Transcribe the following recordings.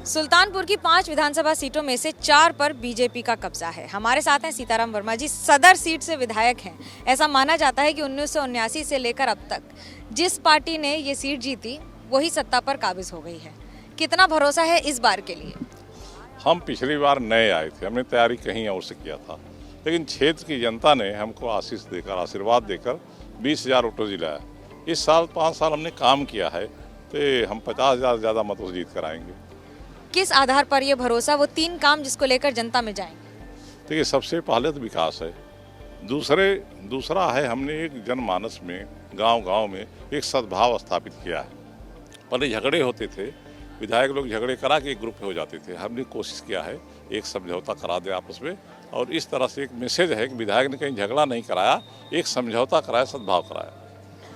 सुल्तानपुर की 5 विधानसभा सीटों में से 4 पर बीजेपी का कब्जा है। हमारे साथ हैं सीताराम वर्मा जी, सदर सीट से विधायक हैं। ऐसा माना जाता है कि 1979 से लेकर अब तक जिस पार्टी ने ये सीट जीती वही सत्ता पर काबिज हो गई है। कितना भरोसा है इस बार के लिए? हम पिछली बार नए आए थे, हमने तैयारी कहीं और से किया था, लेकिन क्षेत्र की जनता ने हमको आशीष देकर, आशीर्वाद देकर 20,000 वोटों जिलाया। इस साल 5 साल हमने काम किया है तो हम 50,000 ज़्यादा मतों से जीत कर आएंगे। किस आधार पर ये भरोसा, वो 3 काम जिसको लेकर जनता में जाएंगे? देखिए, सबसे पहले तो विकास है, दूसरा है हमने एक जनमानस में, गांव-गांव में एक सद्भाव स्थापित किया है। पहले झगड़े होते थे, विधायक लोग झगड़े करा के एक ग्रुप हो जाते थे। हमने कोशिश किया है एक समझौता करा दे आपस में, और इस तरह से एक मैसेज है कि विधायक ने कहीं झगड़ा नहीं कराया, एक समझौता कराया, सद्भाव कराया।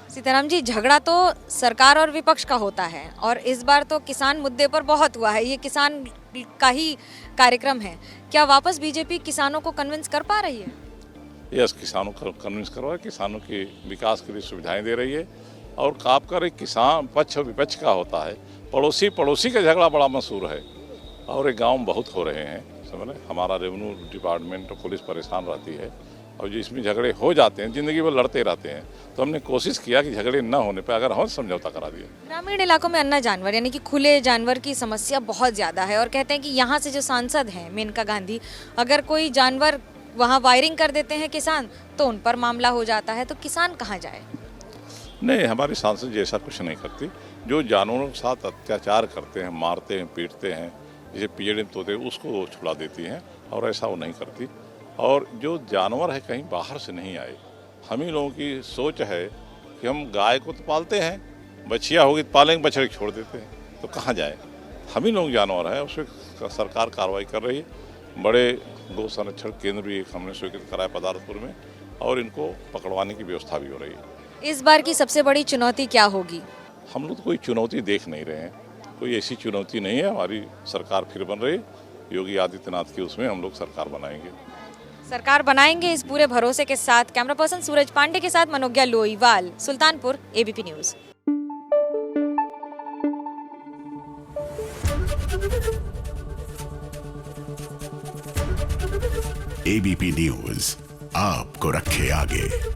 सीताराम जी, झगड़ा तो सरकार और विपक्ष का होता है और इस बार तो किसान मुद्दे पर बहुत हुआ है। ये किसान का ही कार्यक्रम है। क्या वापस बीजेपी किसानों को कन्विंस कर पा रही है? यस, किसानों को कन्विंस करवा, किसानों के विकास के लिए सुविधाएं दे रही है। और खासकर एक किसान पक्ष और विपक्ष का होता है, पड़ोसी का झगड़ा बड़ा मशहूर है और एक गाँव में बहुत हो रहे हैं। समझ रहे, हमारा रेवेन्यू डिपार्टमेंट और पुलिस परेशान रहती है और जिसमें झगड़े हो जाते हैं, जिंदगी भर लड़ते रहते हैं, तो हमने कोशिश किया कि झगड़े न होने पर अगर हम समझौता करा दिया। ग्रामीण इलाकों में अन्य जानवर यानी कि खुले जानवर की समस्या बहुत ज़्यादा है और कहते हैं कि यहाँ से जो सांसद हैं मेनका गांधी, अगर कोई जानवर वहाँ वायरिंग कर देते हैं किसान तो उन पर मामला हो जाता है, तो किसान कहाँ जाए? नहीं, हमारी सांसद जैसा कुछ नहीं करती। जो जानवरों के साथ अत्याचार करते हैं, मारते हैं, पीटते हैं, जैसे पीड़ित होते हैं, उसको छुड़ा देती हैं और ऐसा वो नहीं करती। और जो जानवर है कहीं बाहर से नहीं आए। हम ही लोगों की सोच है कि हम गाय को तो पालते हैं, बछिया होगी तो पालेंगे, बछड़े छोड़ देते हैं, तो कहाँ जाए? हम ही लोग जानवर हैं, उस पर सरकार कार्रवाई कर रही है। बड़े गौ संरक्षण केंद्र भी एक हमने स्वीकृत कराया पदार्थपुर में, और इनको पकड़वाने की व्यवस्था भी हो रही है। इस बार की सबसे बड़ी चुनौती क्या होगी? हम लोग तो कोई चुनौती देख नहीं रहे हैं, कोई ऐसी चुनौती नहीं है। हमारी सरकार फिर बन रही है, योगी आदित्यनाथ की, उसमें हम लोग सरकार बनाएंगे। सरकार बनाएंगे, इस पूरे भरोसे के साथ कैमरा पर्सन सूरज पांडे के साथ Manogya Loiwal, Sultanpur, ABP news. ABP news आपको रखे आगे।